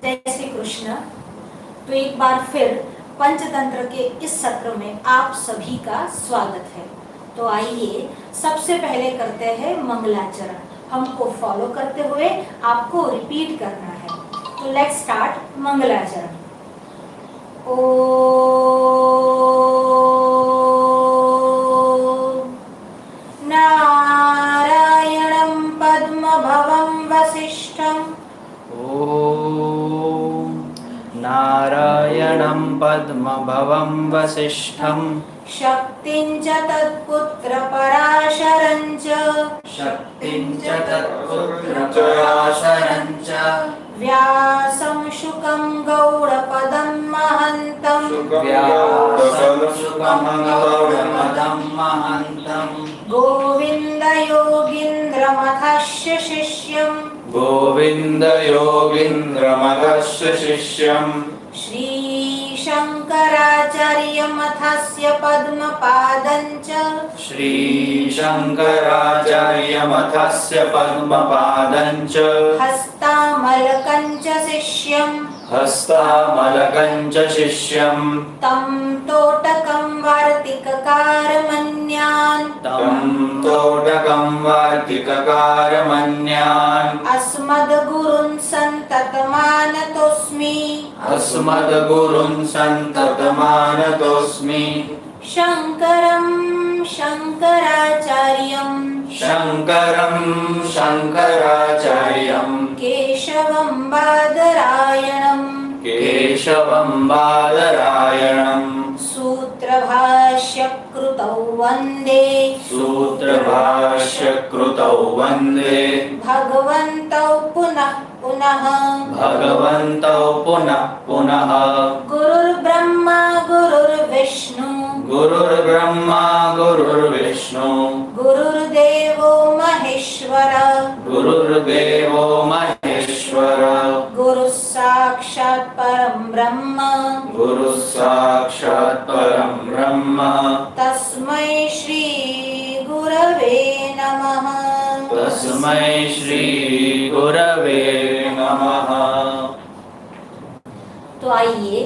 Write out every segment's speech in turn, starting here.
जय श्री कृष्ण। तो एक बार फिर पंचतंत्र के इस सत्र में आप सभी का स्वागत है। तो आइए सबसे पहले करते हैं मंगलाचरण। हमको फॉलो करते हुए आपको रिपीट करना है। तो लेट्स स्टार्ट मंगलाचरण। नारायणं पद्मभवं वसिष्ठं नारायणं पद्मभवं वसिष्ठं शक्तिं च तत्पुत्रपराशरं च व्यासं शुकं गौडपदं महन्तं गोविन्दयोगीन्द्रमथस्य शिष्यं श्रीशङ्कराचार्यमथस्य पद्मपादं च हस्तामलकं च शिष्यं तं तोटकं वार्तिककारमन्यान् अस्मद्गुरुन् सन्ततमानतोऽस्मि शङ्करं शङ्कराचार्यं केशवं बादरायणं सूत्रभाष्यकृतौ वन्दे भगवन्तौ पुनः गुरुर्ब्रह्मा गुरुर्विष्णु गुरुर्देवो महेश्वर गुरुः साक्षात् परं ब्रह्म तस्मै श्री गुरवे नमः। तो आइए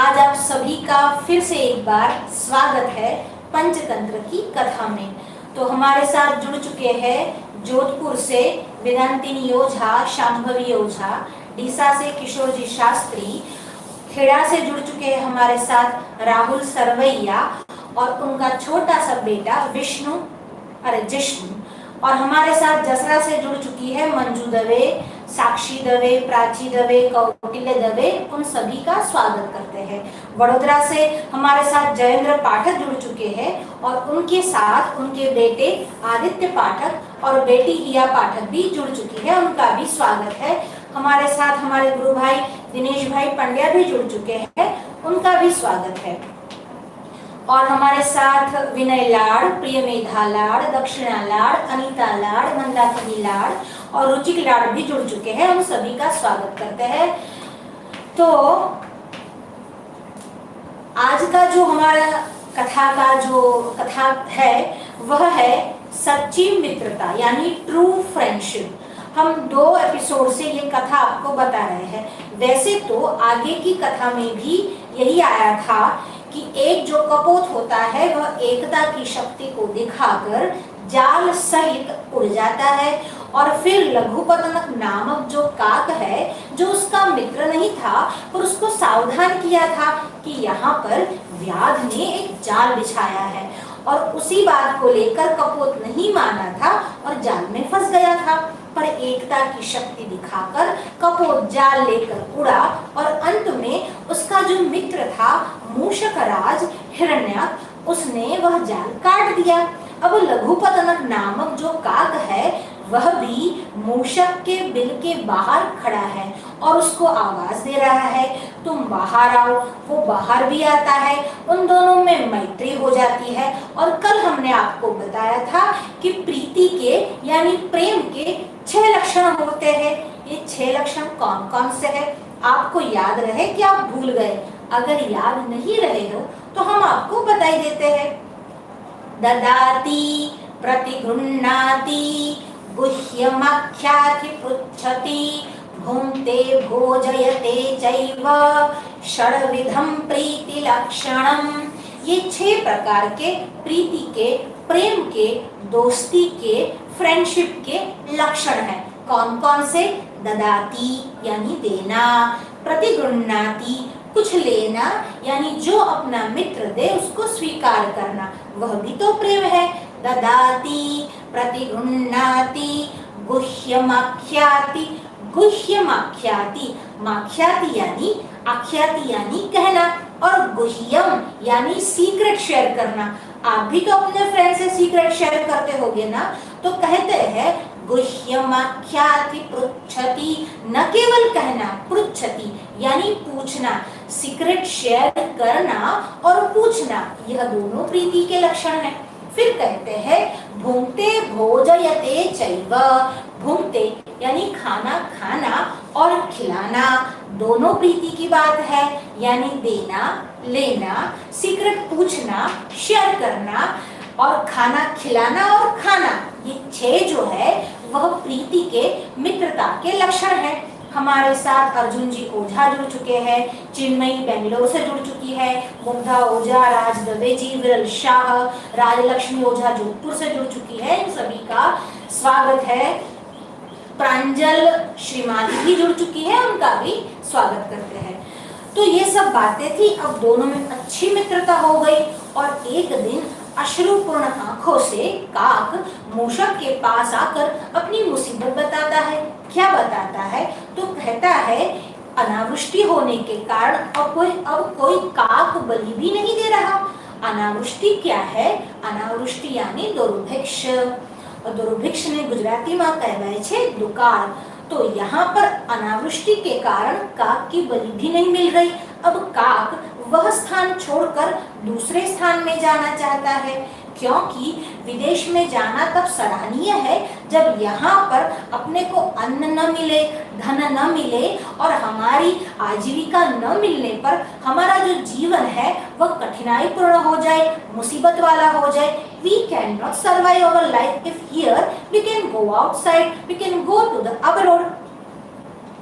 आज आप सभी का फिर से एक बार स्वागत है पंचतंत्र की कथा में। तो हमारे साथ जुड़ चुके हैं जोधपुर से वेदांतिनी ओझा, शांभवी ओझा, डीसा से किशोर जी शास्त्री, खेड़ा से जुड़ चुके हैं हमारे साथ राहुल सरवैया और उनका छोटा सा बेटा जिष्णु, और हमारे साथ जसरा से जुड़ चुकी है मंजू दवे, साक्षी दवे, प्राची दवे, कौटिल्य दवे। उन सभी का स्वागत करते हैं। वडोदरा से हमारे साथ जयेंद्र पाठक जुड़ चुके हैं और उनके साथ उनके बेटे आदित्य पाठक और बेटी हिया पाठक भी जुड़ चुकी है, उनका भी स्वागत है। हमारे साथ हमारे गुरु भाई दिनेश भाई पंड्या भी जुड़ चुके हैं, उनका भी स्वागत है। और हमारे साथ विनय लाड़, प्रियमेधा लाड़, दक्षिणा लाड़, अनीता लाड़, मंदाकिनी लाड़ और रुचिक लाड़ भी जुड़ चुके हैं, हम सभी का स्वागत करते हैं। तो आज का जो हमारा कथा है वह है सच्ची मित्रता यानी ट्रू फ्रेंडशिप। हम 2 एपिसोड से ये कथा आपको बता रहे हैं। वैसे तो आगे की कथा में भी यही आया था कि एक जो कपोत होता है वह एकता की शक्ति को दिखाकर जाल सहित उड़ जाता है, और फिर लघुपतनक नामक जो काक है जो उसका मित्र नहीं था पर उसको सावधान किया था कि यहाँ पर व्याध ने एक जाल बिछाया है, और उसी बात को लेकर कपोत नहीं माना था और जाल में फंस गया था। पर एकता की शक्ति दिखाकर कपोत जाल लेकर उड़ा और अंत में उसका जो मित्र था मूषकराज हिरण्याक्ष, उसने वह जाल काट दिया। अब लघुपतनक नामक जो काक है वह भी मूषक के बिल के बाहर खड़ा है और उसको आवाज दे रहा है तुम बाहर आओ। वो बाहर भी आता है, उन दोनों में मैत्री हो जाती है। और कल हमने आपको बताया था कि प्रीति के यानी प्रेम के 6 लक्षण होते हैं। ये 6 लक्षण कौन कौन से हैं? आपको याद रहे कि आप भूल गए? अगर याद नहीं रहे हो तो हम आपको बता ही देते हैं। ददाति प्रतिगृह्णाति गुह्यमख्याति पृच्छति भुङ्क्ते भोजयते चैव षड्विधं प्रीतिलक्षणम्। ये 6 प्रकार के प्रीति के, प्रेम के, दोस्ती के, फ्रेंडशिप के लक्षण हैं। कौन कौन से? ददाती यानी देना, प्रतिगृह्णाति कुछ लेना यानी जो अपना मित्र दे उसको स्वीकार करना, वह भी तो प्रेम है। ददाति, प्रतिगृह्णाति, गुह्यमाख्याति, गुह्यमाख्याति, माख्याति यानी आख्याति यानी कहना, और गुह्यम यानी सीक्रेट शेयर करना। आप भी तो अपने फ्रेंड से सीक्रेट शेयर करते होगे ना, तो कहते हैं गुह्यमाख्याति पृच्छति, न केवल कहना, पृच्छति यानी पूछना, सीक्रेट शेयर करना और पूछना, यह दोनों प्रीति के लक्षण हैं। फिर कहते हैं भुङ्क्ते भोजयते चैव, भुङ्क्ते यानी खाना खाना और खिलाना, दोनों प्रीति की बात है, यानी देना लेना, सीक्रेट पूछना, शेयर करना और खाना खिलाना और खाना, ये 6 जो है वह प्रीति के, मित्रता के लक्षण है। हमारे साथ अर्जुन जी ओझा जुड़ चुके हैं, चिन्मयी बेंगलोर से जुड़ चुकी है, मुग्धा ओझा, राज दवे जी, विरल शाह, राजलक्ष्मी ओझा जोधपुर से जुड़ चुकी है। इन सभी का स्वागत है। प्रांजल श्रीमाली भी जुड़ चुकी है, उनका भी स्वागत करते हैं। तो ये सब बातें थी। अब दोनों में अच्छी मित्रता हो गई और एक दिन अश्रुपूर्ण आंखों से काक मूषक के पास आकर अपनी मुसीबत बताता है। क्या बताता है? तो कहता है अनावृष्टि होने के कारण अब कोई काक बलि भी नहीं दे रहा। अनावृष्टि क्या है? अनावृष्टि यानी दुर्भिक्ष। दुर्भिक्ष ने गुजराती में कहवाय छे दुकाळ। तो यहाँ पर अनावृष्टि के कारण काक की बलि भी नहीं मिल रही। अब काक वह स्थान छोड़कर दूसरे स्थान में जाना चाहता है, क्योंकि विदेश में जाना तब सराहनीय है जब यहाँ पर अपने को अन्न न मिले, धन न मिले और हमारी आजीविका न मिलने पर हमारा जो जीवन है वह कठिनाई पूर्ण हो जाए, मुसीबत वाला हो जाए। We cannot survive our life if here we can go outside, we can go to the abroad.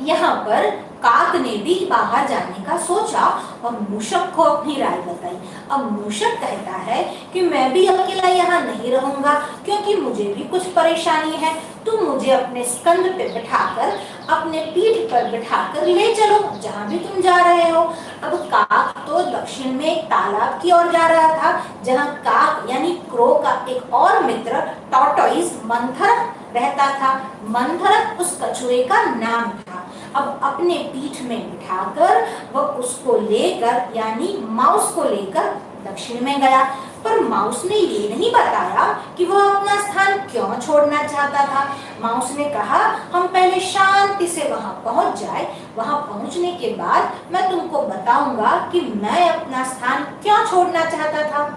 यहाँ पर काक ने भी बाहर जाने का सोचा और मूषक को अपनी राय बताई। अब मूषक कहता है कि मैं भी अकेला यहाँ नहीं रहूंगा, क्योंकि मुझे भी कुछ परेशानी है। तुम मुझे अपने स्कंद पे बिठाकर, अपने पीठ पर बिठाकर ले चलो जहाँ भी तुम जा रहे हो। अब काक तो दक्षिण में एक तालाब की ओर जा रहा था, जहाँ काक यानी क्रो का एक और मित्र टॉर्टोइस मंथरक रहता था। मंथरक उस कछुए का नाम था। अब अपने पीठ में बिठाकर वह उसको लेकर यानी माउस को लेकर दक्षिण में गया, पर माउस ने ये नहीं बताया कि वह अपना स्थान क्यों छोड़ना चाहता था। माउस ने कहा हम पहले शांति से वहां पहुंच जाए, वहां पहुंचने के बाद मैं तुमको बताऊंगा कि मैं अपना स्थान क्यों छोड़ना चाहता था।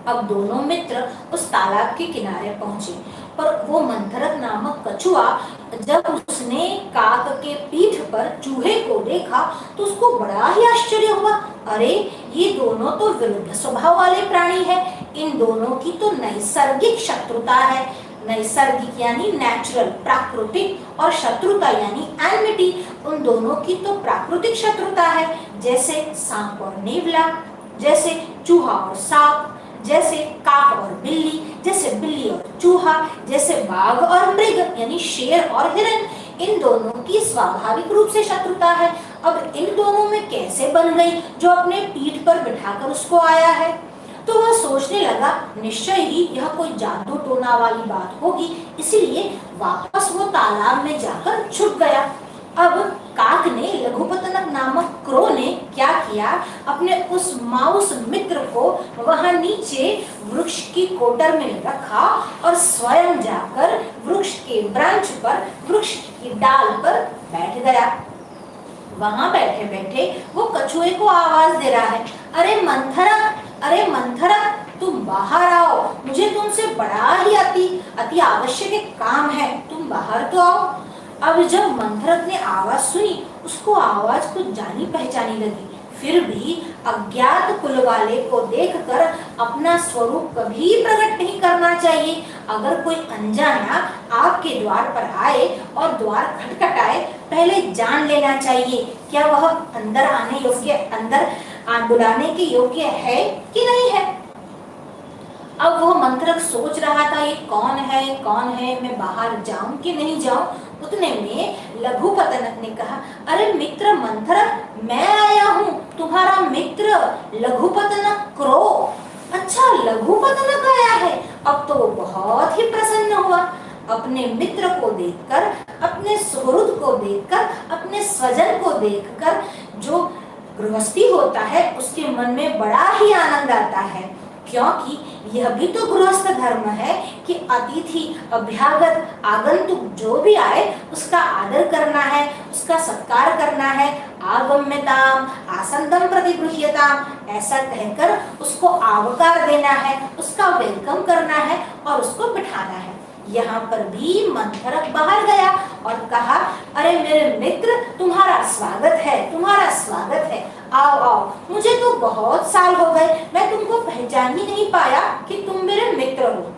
अब दोनों मित्र उस तालाब के किनारे पहुंचे, पर वो मंथरक नामक कछुआ जब उसने काक के पीठ पर चूहे को देखा तो उसको बड़ा ही आश्चर्य हुआ। अरे ये दोनों तो विरुद्ध स्वभाव वाले प्राणी हैं, इन दोनों की तो नैसर्गिक शत्रुता है। नैसर्गिक यानी नेचुरल, प्राकृतिक, और शत्रुता यानी एनिमिटी। उन दोनों की तो प्राकृतिक शत्रुता है, जैसे सांप और नेवला, जैसे चूहा और सांप, जैसे काक और बिल्ली, जैसे बिल्ली और चूहा, जैसे बाघ और मृग यानी शेर और हिरन। इन दोनों की स्वाभाविक रूप से शत्रुता है। अब इन दोनों में कैसे बन गई जो अपने पीठ पर बिठाकर उसको आया है? तो वह सोचने लगा निश्चय ही यह कोई जादू टोना वाली बात होगी, इसलिए वापस वो तालाब में जाकर छुप गया। अब काक ने, लघुपतनक नामक क्रो ने क्या किया, अपने उस माउस मित्र को वहां नीचे वृक्ष की कोटर में रखा और स्वयं जाकर वृक्ष के ब्रांच पर, वृक्ष की डाल पर बैठ गया। वहां बैठे बैठे वो कछुए को आवाज दे रहा है, अरे मंथरक, अरे मंथरक, तुम बाहर आओ, मुझे तुमसे बड़ा ही अति आवश्यक एक काम है, तुम बाहर तो आओ। अब जब मंथरक ने आवाज सुनी, उसको आवाज कुछ जानी पहचानी लगी। फिर भी अज्ञात कुल वाले को देखकर अपना स्वरूप कभी प्रकट नहीं करना चाहिए। अगर कोई अनजाना आपके द्वार पर आए और द्वार खटखटाए, पहले जान लेना चाहिए क्या वह अंदर आने योग्य, अंदर बुलाने के योग्य है कि नहीं है। अब वो मंत्रक सोच रहा था ये कौन है, मैं बाहर जाऊं कि नहीं जाऊं। उतने में लघुपतनक ने कहा, अरे मित्र मंथरक, मैं आया हूँ, तुम्हारा मित्र लघुपतनक क्रो। अच्छा, लघुपतनक आया है। अब तो वो बहुत ही प्रसन्न हुआ। अपने मित्र को देखकर, अपने सुहृद को देखकर, अपने स्वजन को देखकर जो गृहस्थी होता है उसके मन में बड़ा ही आनंद आता है, क्योंकि यह भी तो गृहस्थ धर्म है कि अतिथि, अभ्यागत, आगंतुक जो भी आए उसका आदर करना है, उसका सत्कार करना है। आगम्यताम आसंदम प्रतिगृह्यताम, ऐसा कहकर उसको आवकार देना है, उसका वेलकम करना है और उसको बिठाना है। यहाँ पर भी मंथरक बाहर गया और कहा, अरे मेरे मित्र, तुम्हारा स्वागत है, तुम्हारा स्वागत है, आओ आओ। मुझे तो बहुत साल हो गए, मैं तुमको पहचान ही नहीं पाया कि तुम मेरे मित्र हो।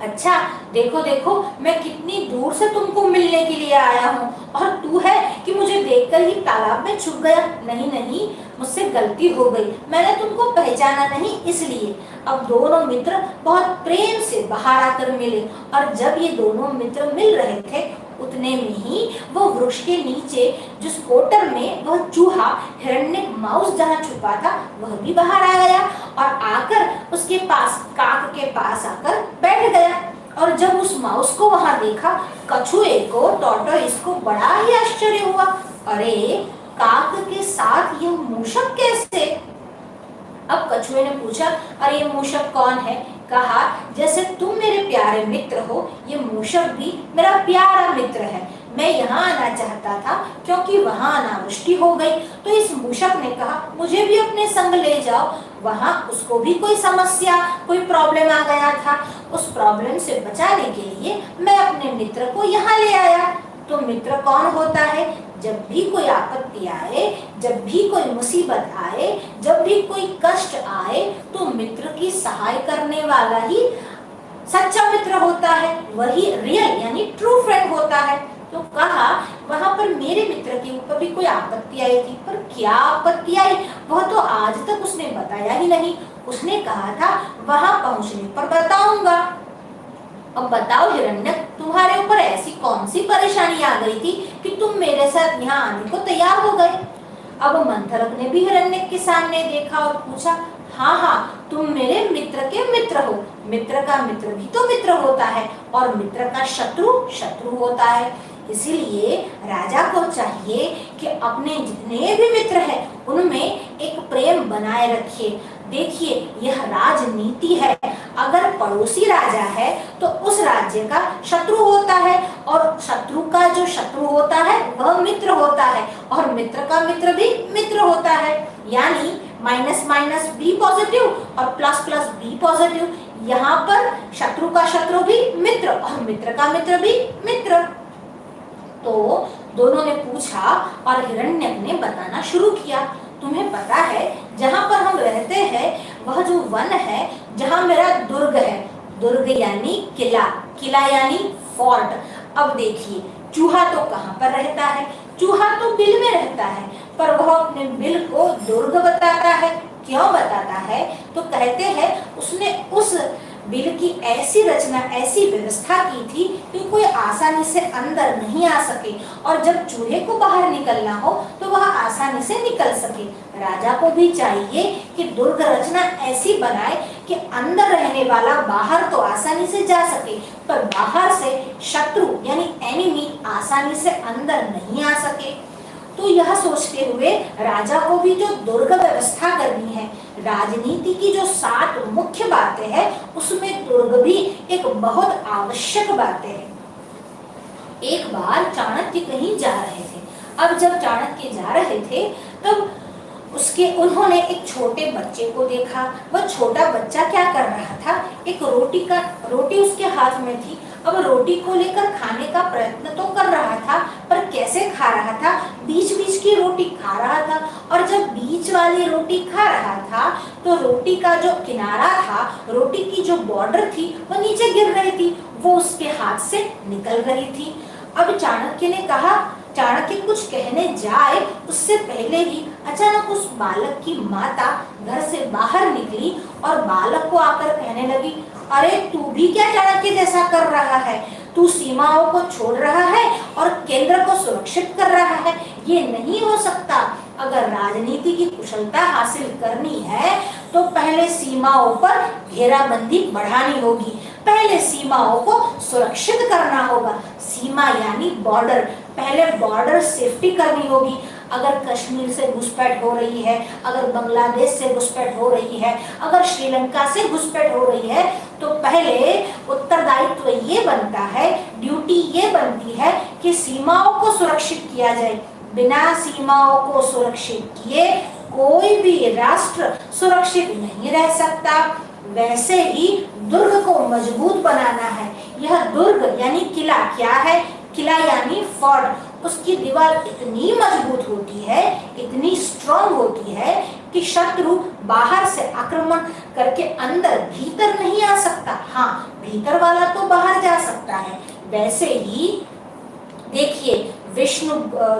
अच्छा, देखो देखो, मैं कितनी दूर से तुमको मिलने के लिए आया हूँ और तू है कि मुझे देखकर ही तालाब में छुप गया। नहीं नहीं, मुझसे गलती हो गई, मैंने तुमको पहचाना नहीं इसलिए। अब दोनों मित्र बहुत प्रेम से बाहर आकर मिले और जब ये दोनों मित्र मिल रहे थे उतने में ही वो वृक्ष के नीचे जिस कोटर में वह चूहा हिरण्यक माउस जहाँ छुपा था वह भी बाहर आ गया और आकर उसके पास, काक के पास आकर बैठ गया। और जब उस माउस को वहां देखा, कछुए को, टॉर्टोइस को बड़ा ही आश्चर्य हुआ। अरे, काक के साथ यह मूषक कैसे? अब कछुए ने पूछा, अरे ये मूषक कौन है? कहा, जैसे तुम मेरे प्यारे मित्र हो, ये मूषक भी मेरा प्यारा मित्र है। मैं यहाँ आना चाहता था क्योंकि वहाँ अनावृष्टि हो गई, तो इस मूषक ने कहा मुझे भी अपने संग ले जाओ। वहाँ उसको भी कोई समस्या, कोई प्रॉब्लम आ गया था, उस प्रॉब्लम से बचाने के लिए मैं अपने मित्र को यहाँ ले आया। तो मित्र कौन होता है? जब भी कोई आपत्ति आए, जब भी कोई मुसीबत आए, जब भी कोई कष्ट आए, तो मित्र की सहाय करने वाला ही सच्चा मित्र होता है, वही रियल यानी ट्रू फ्रेंड होता है। तो कहा, वहां पर मेरे मित्र के ऊपर भी कोई आपत्ति आई थी, पर क्या आपत्ति आई वह तो आज तक उसने बताया ही नहीं। उसने कहा था वहां पहुंचने पर बताऊंगा। अब बताओ हिरण्यक, तुम्हारे ऊपर ऐसी कौन सी परेशानी आ गई थी कि तुम मेरे साथ यहाँ आने को तैयार हो गए? अब मंथरक ने भी हिरण्यक के सामने देखा और पूछा, हाँ हाँ, तुम मेरे मित्र के मित्र हो। मित्र का मित्र भी तो मित्र होता है और मित्र का शत्रु शत्रु होता है। इसीलिए राजा को चाहिए कि अपने जितने भी मित्र हैं उनमें एक प्रेम बनाए रखिए। देखिए, यह राजनीति है। अगर पड़ोसी राजा है तो उस राज्य का शत्रु होता है और शत्रु का जो शत्रु होता है वह मित्र होता है और मित्र का मित्र भी मित्र होता है। यानी माइनस माइनस बी पॉजिटिव और प्लस प्लस बी पॉजिटिव। यहाँ पर शत्रु का शत्रु भी मित्र और मित्र का मित्र भी मित्र। तो दोनों ने पूछा और हिरण्यक ने बताना शुरू किया, तुम्हें पता है जहाँ पर हम रहते हैं वह जो वन है, जहाँ मेरा दुर्ग है, दुर्ग यानी किला, किला यानी फोर्ट। अब देखिए, चूहा तो कहाँ पर रहता है? चूहा तो बिल में रहता है, पर वह अपने बिल को दुर्ग बताता है। क्यों बताता है? तो कहते हैं उसने उस बिल की ऐसी रचना, ऐसी व्यवस्था की थी कि कोई आसानी से अंदर नहीं आ सके और जब चूहे को बाहर निकलना हो तो वह आसानी से निकल सके। राजा को भी चाहिए कि दुर्ग रचना ऐसी बनाए कि अंदर रहने वाला बाहर तो आसानी से जा सके, पर बाहर से शत्रु यानी एनिमी आसानी से अंदर नहीं आ सके। तो यह सोचते हुए राजा को भी जो दुर्ग व्यवस्था करनी है, राजनीति की जो 7 मुख्य बातें हैं उसमें दुर्ग भी एक बहुत आवश्यक बात है। एक बार चाणक्य कहीं जा रहे थे। अब जब चाणक्य जा रहे थे तब उन्होंने एक छोटे बच्चे को देखा। वह छोटा बच्चा क्या कर रहा था? एक रोटी उसके हाथ में थी। अब रोटी को लेकर खाने का प्रयत्न तो कर रहा था, पर कैसे खा रहा था, बीच बीच की रोटी खा रहा था, और जब बीच वाली रोटी खा रहा था तो रोटी का जो किनारा था, रोटी की जो बॉर्डर थी वो नीचे गिर रही थी, वो उसके हाथ से निकल रही थी। अब चाणक्य ने कहा, चाणक्य कुछ कहने जाए उससे पहले ही अचानक उस बालक की माता घर से बाहर निकली और बालक को आकर कहने लगी, अरे तू भी क्या चाणक्य जैसा कर रहा है, तू सीमाओं को छोड़ रहा है और केंद्र को सुरक्षित कर रहा है, ये नहीं हो सकता। अगर राजनीति की कुशलता हासिल करनी है तो पहले सीमाओं पर घेराबंदी बढ़ानी होगी, पहले सीमाओं को सुरक्षित करना होगा। सीमा यानी बॉर्डर, पहले बॉर्डर सेफ्टी करनी होगी। अगर कश्मीर से घुसपैठ हो रही है, अगर बांग्लादेश से घुसपैठ हो रही है, अगर श्रीलंका से घुसपैठ हो रही है, तो पहले उत्तरदायित्व ये बनता है, ड्यूटी ये बनती है कि सीमाओं को सुरक्षित किया जाए। बिना सीमाओं को सुरक्षित किए कोई भी राष्ट्र सुरक्षित नहीं रह सकता। वैसे ही दुर्ग को मजबूत बनाना है। यह दुर्ग यानी किला क्या है? किला यानी फोर्ट। उसकी दीवार इतनी मजबूत होती है, इतनी स्ट्रॉन्ग होती है कि शत्रु बाहर से आक्रमण करके अंदर भीतर नहीं आ सकता। हाँ, भीतर वाला तो बाहर जा सकता है। वैसे ही देखिए विष्णु,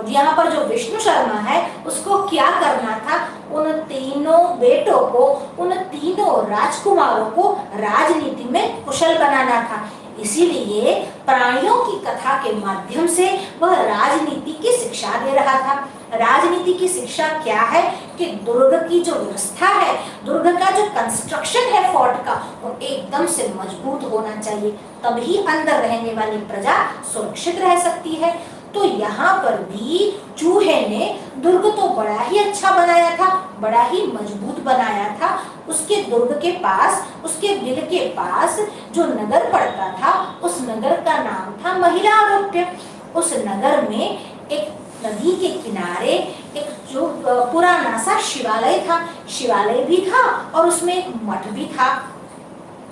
यहाँ पर जो विष्णु शर्मा है उसको क्या करना था, उन तीनों बेटों को, उन तीनों राजकुमारों को राजनीति में कुशल बनाना था। इसीलिए प्राणियों की कथा के माध्यम से वह राजनीति की शिक्षा दे रहा था। राजनीति की शिक्षा क्या है कि दुर्ग की जो व्यवस्था है, दुर्ग का जो कंस्ट्रक्शन है फोर्ट का, वो एकदम से मजबूत होना चाहिए, तभी अंदर रहने वाली प्रजा सुरक्षित रह सकती है। तो यहाँ पर भी चूहे ने दुर्ग तो बड़ा ही अच्छा बनाया था, बड़ा ही मजबूत बनाया था। उसके दुर्ग के पास, उसके दिल के पास जो नगर पड़ता था, उस नगर का नाम था महिलारोप्य। उस नगर में एक नदी के किनारे एक जो पुराना सा शिवालय था, शिवालय भी था और उसमें एक मठ भी था।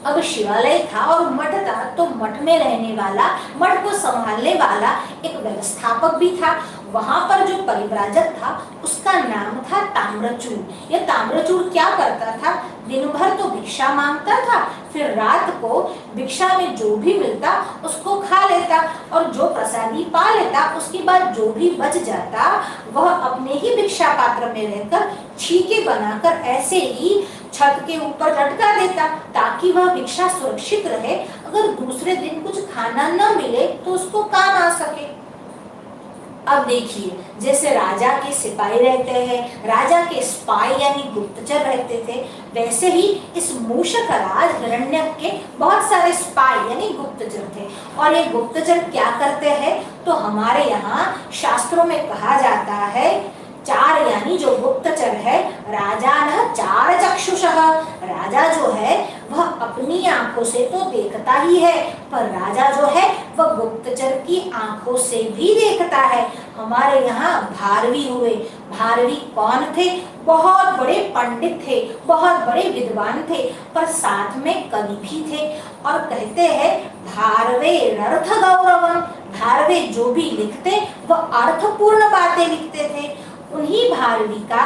अब शिवालय था और मठ था, तो मठ में रहने वाला, मठ को संभालने वाला एक व्यवस्थापक भी था। वहां पर जो परिव्राजक था उसका नाम था ताम्रचूर। यह ताम्रचूर क्या करता था, दिन भर तो भिक्षा मांगता था, फिर रात को भिक्षा में जो भी मिलता उसको खा लेता और जो प्रसादी पा लेता, उसके बाद जो भी बच जाता वह अपने ही भिक्षा पात्र में रहकर छीके बनाकर ऐसे ही छत के ऊपर लटका देता ताकि वह भिक्षा सुरक्षित रहे। अगर दूसरे दिन कुछ खाना न मिले तो उसको काम आ सके। अब देखिए, जैसे राजा के सिपाही रहते हैं, राजा के स्पाई यानी गुप्तचर रहते थे, वैसे ही इस मूषक राज हिरण्यक के बहुत सारे स्पाई यानी गुप्तचर थे। और ये गुप्तचर क्या करते हैं, तो हमारे यहाँ शास्त्रों में कहा जाता है, चार यानी जो गुप्तचर है, राजा न चार चक्षुषः, राजा जो है वह अपनी आंखों से तो देखता ही है, पर राजा जो है वह गुप्तचर की आंखों से भी देखता है। हमारे यहाँ भारवी हुए। भारवी कौन थे? बहुत बड़े पंडित थे, बहुत बड़े विद्वान थे, पर साथ में कवि भी थे। और कहते हैं भारवे अर्थ गौरवम, भारवे जो भी लिखते वह अर्थपूर्ण बातें लिखते थे। उन्हीं भारवी का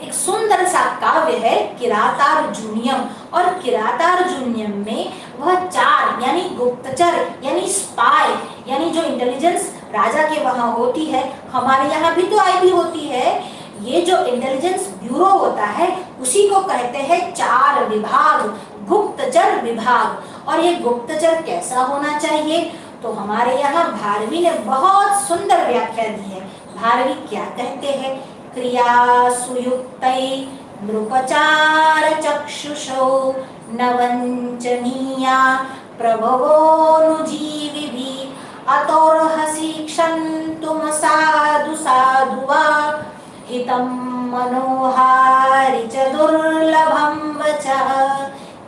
एक सुंदर सा काव्य है किरातार्जुनीयम, और किरातार्जुनीयम में वह चार यानी गुप्तचर यानी स्पाई यानी जो इंटेलिजेंस राजा के वहां होती है, हमारे यहाँ भी तो आईबी होती है, ये जो इंटेलिजेंस ब्यूरो होता है उसी को कहते हैं चार विभाग, गुप्तचर विभाग। और ये गुप्तचर कैसा होना चाहिए, तो हमारे यहाँ भारवी ने बहुत सुंदर व्याख्या दी है। भारवी क्या कहते हैं, क्रियासु युक्तै नृपचार चक्षुषो न वंचनीया प्रभवोनुजीविभिः अतोर्हसि क्षन्तुम साधु साधु वा हितं मनोहारि च दुर्लभं वचः।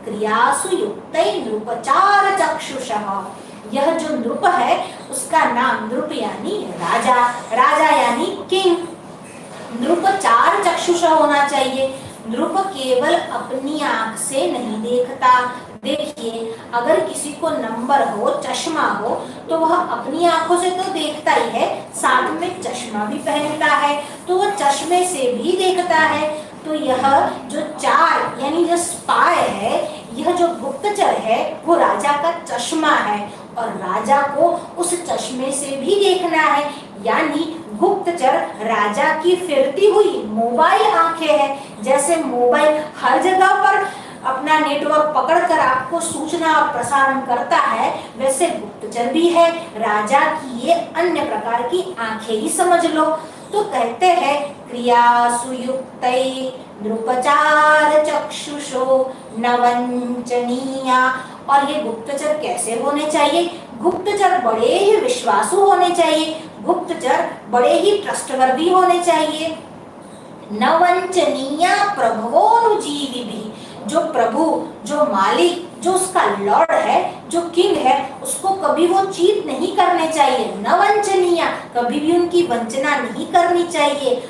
क्रियासु युक्तै नृपचार चक्षुषः, यह जो नृप है उसका नाम, नृप यानी राजा, राजा यानी किंग। नृप चार चक्षुष होना चाहिए। नृप केवल अपनी आंख से नहीं देखता, देखिए, अगर किसी को नंबर हो, चश्मा हो, तो वह अपनी आंखों से तो देखता ही है, साथ में चश्मा भी पहनता है, तो वह चश्मे से भी देखता है। तो यह जो चार यानी जो स्पाई है, यह जो गुप्तचर है, वो राजा का चश्मा है और राजा को उस चश्मे से भी देखना है। यानी गुप्तचर राजा की फिरती हुई मोबाइल आंखें हैं। जैसे मोबाइल हर जगह पर अपना नेटवर्क पकड़कर आपको सूचना और प्रसारण करता है, वैसे गुप्तचर भी है राजा की ये अन्य प्रकार की आंखें ही समझ लो। तो कहते हैं क्रिया सुयुक्तै नृपचार चक्षुषो नवंचनीया। और ये गुप्तचर कैसे होने चाहिए? गुप्तचर बड़े ही विश्वासु होने चाहिए, गुप्तचर बड़े ही ट्रस्टवर्दी होने चाहिए। नवंचनीया प्रभवोनुजीवी भी, जो प्रभु, जो मालिक, जो उसका लॉर्ड है, जो किंग है, उसको कभी वो चीट नहीं करने चाहिए। नवंचनीय, कभी भी उनकी वंचना नहीं करनी चाहिए।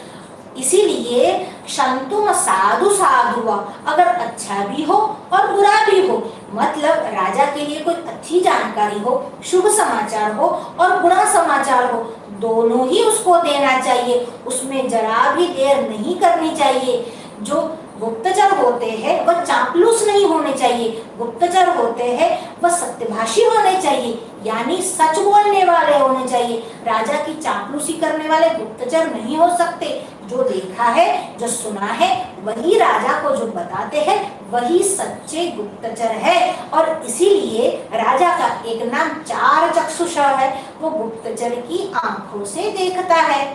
इसीलिए शंतुम साधु साधुआ, अगर अच्छा भी हो और बुरा भी हो, मतलब राजा के लिए कोई अच्छी जानकारी हो, शुभ समाचार हो और बुरा समाचार हो, दोनों ही उसको देना चाहिए, उसमें जरा भी देर नहीं करनी चाहिए। जो गुप्तचर होते हैं वह चापलूस नहीं होने चाहिए, गुप्तचर होते हैं वह सत्यभाषी होने चाहिए, यानी सच बोलने वाले होने चाहिए। राजा की चापलूसी करने वाले गुप्तचर नहीं हो सकते। जो देखा है, जो सुना है, वही राजा को जो बताते हैं, वही सच्चे गुप्तचर है। और इसीलिए राजा का एक नाम चार चक्षुषा है, वो गुप्तचर की आंखों से देखता है।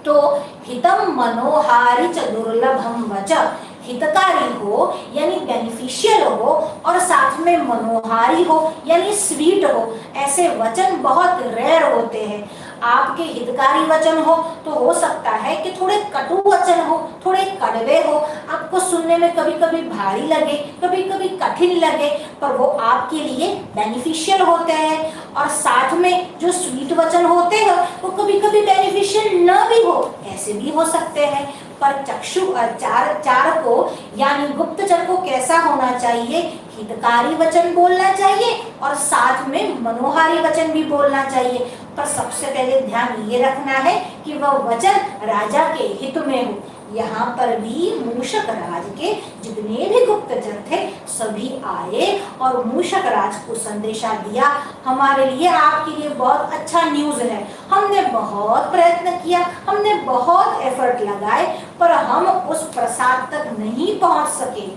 तो हितम मनोहारी च दुर्लभम वच, हितकारी हो यानी बेनिफिशियल हो और साथ में मनोहारी हो यानी स्वीट हो, ऐसे वचन बहुत रेयर होते हैं। आपके हितकारी वचन हो तो हो सकता है कि थोड़े कटु वचन हो, थोड़े कड़वे हो, आपको सुनने में कभी कभी भारी लगे, कभी कभी कठिन लगे, पर वो आपके लिए बेनिफिशियल होते हैं। और साथ में जो स्वीट वचन होते हैं वो कभी कभी बेनिफिशियल न भी हो, ऐसे भी हो सकते हैं। पर चक्षु चार को यानी गुप्तचर को कैसा होना चाहिए? हितकारी वचन बोलना चाहिए और साथ में मनोहारी वचन भी बोलना चाहिए। पर सबसे पहले ध्यान ये रखना है कि वह वचन राजा के हित में हो। यहाँ पर भी मूषक राज के जितने भी गुप्तचर थे सभी आए और मूषक राज को संदेशा दिया, हमारे लिए, आपके लिए बहुत अच्छा न्यूज़ है। हमने बहुत प्रयत्न किया, हमने बहुत एफर्ट लगाए, पर हम उस प्रसाद तक नहीं पहुंच सके।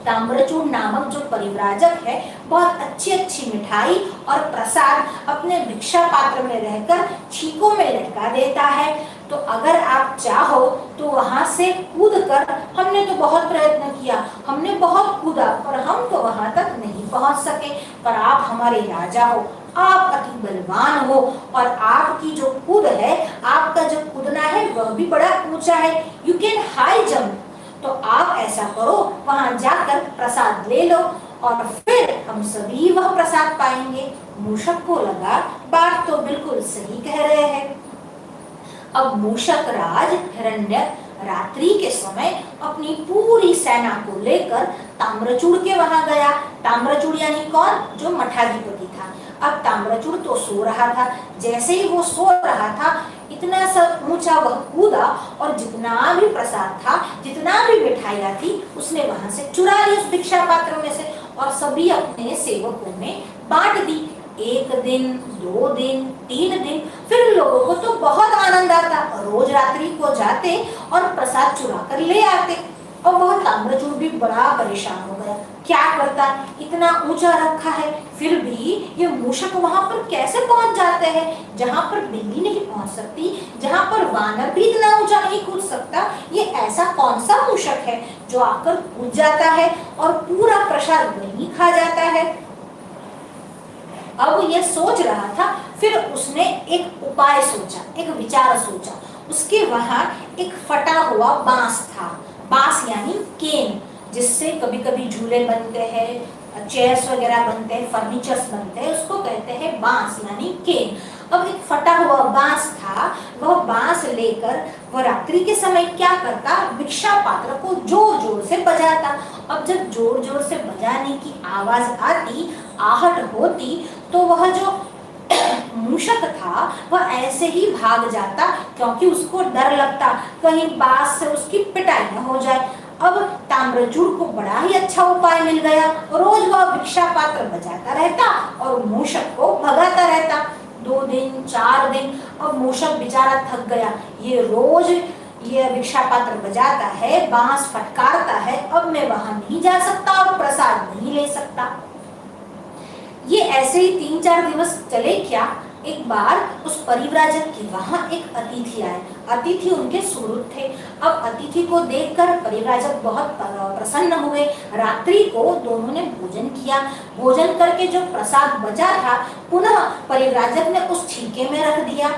ताम्रचूड़ नामक जो परिव्राजक है, बहुत अच्छी अच्छी मिठाई और प्रसाद अपने भिक्षा पात्र में रहकर छीकों में लटका देता है। तो अगर आप चाहो तो वहां से कूद कर, हमने तो बहुत प्रयत्न किया, हमने बहुत कूदा, पर हम तो वहां तक नहीं पहुंच सके। पर आप हमारे राजा हो, आप अति बलवान हो और आपकी जो कूद है, आपका जो कूदना है वह भी बड़ा ऊंचा है, यू कैन हाई जंप। तो आप ऐसा करो, वहां जाकर प्रसाद ले लो और फिर हम सभी वह प्रसाद पाएंगे। मूषक को लगा बात तो बिल्कुल सही कह रहे हैं। अब मूषक राज हिरण्यक रात्रि के समय अपनी पूरी सेना को लेकर ताम्रचूड़ के वहां गया। ताम्रचूड़ यानी कौन? जो मठाधिपति था। अब ताम्रचूड़ तो सो रहा था, जैसे ही वो सो रहा था इतना सा ऊंचा वह कूदा और जितना भी प्रसाद था, जितना भी मिठाइयाँ थी, उसने वहां से चुरा ली उस भिक्षा पात्र में से और सभी अपने सेवकों में बांट दी। 1 दिन, 2 दिन, 3 दिन, फिर लोगों को तो बहुत आनंद आता, रोज रात्रि को जाते और प्रसाद चुरा कर ले आते। और वह ताम्रचूड़ भी बड़ा परेशान हो गया, क्या करता, इतना ऊंचा रखा है, फिर भी ये मूषक वहां पर कैसे पहुंच जाते हैं, जहां पर बिल्ली नहीं पहुंच सकती, जहां पर वानर भी इतना ऊंचा नहीं कूद सकता। ये ऐसा कौन सा मूषक है जो आकर कूद जाता है और पूरा प्रसाद वहीं खा जाता है। अब ये सोच रहा था, फिर उसने एक उपाय सोचा, एक विचार सोचा। उसके वहां एक फटा हुआ बांस था, बांस यानी केन, जिससे कभी कभी झूले बनते हैं, चेयर्स वगैरह बनते हैं, फर्नीचर्स बनते हैं, उसको कहते हैं बांस यानी केन। अब एक फटा हुआ बांस था, वह बांस लेकर वह रात्रि के समय क्या करता, भिक्षा पात्र को जोर जोर से बजाता। अब जब जोर जोर से बजाने की आवाज आती, आहट होती, तो वह जो मूषक था वह ऐसे ही भाग जाता, क्योंकि उसको डर लगता कहीं बांस से उसकी पिटाई न हो जाए। अब ताम्रचूड़ को बड़ा ही अच्छा उपाय मिल गया। रोज वह भिक्षा पात्र बजाता रहता और मूषक को भगाता रहता। 2 दिन 4 दिन, अब मूषक बेचारा थक गया। ये रोज ये भिक्षा पात्र बजाता है, बांस फटकारता है, अब मैं वहां नहीं जा सकता और प्रसाद नहीं ले सकता। ये ऐसे ही 3-4 दिवस चले क्या, एक बार उस परिव्राजक के वहां एक अतिथि आए। अतिथि उनके सुहृद थे। अब अतिथि को देखकर परिव्राजक बहुत प्रसन्न हुए। रात्रि को दोनों ने भोजन किया। भोजन करके जो प्रसाद बचा था पुनः परिव्राजक ने उस छीके में रख दिया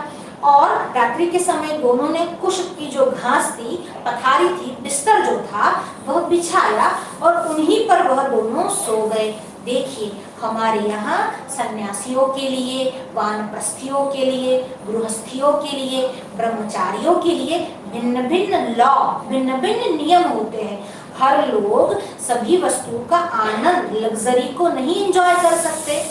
और रात्रि के समय दोनों ने कुश की जो घास थी, पथारी थी, बिस्तर जो था वह बिछाया और उन्हीं पर वह दोनों सो गए। देखिए, हमारे यहाँ सन्यासियों के लिए, वानप्रस्थियों के लिए, गृहस्थियों के लिए, ब्रह्मचारियों के लिए भिन्न भिन्न लॉ, भिन्न भिन्न नियम होते हैं। हर लोग सभी वस्तुओं का आनंद, लग्जरी को नहीं एंजॉय कर सकते।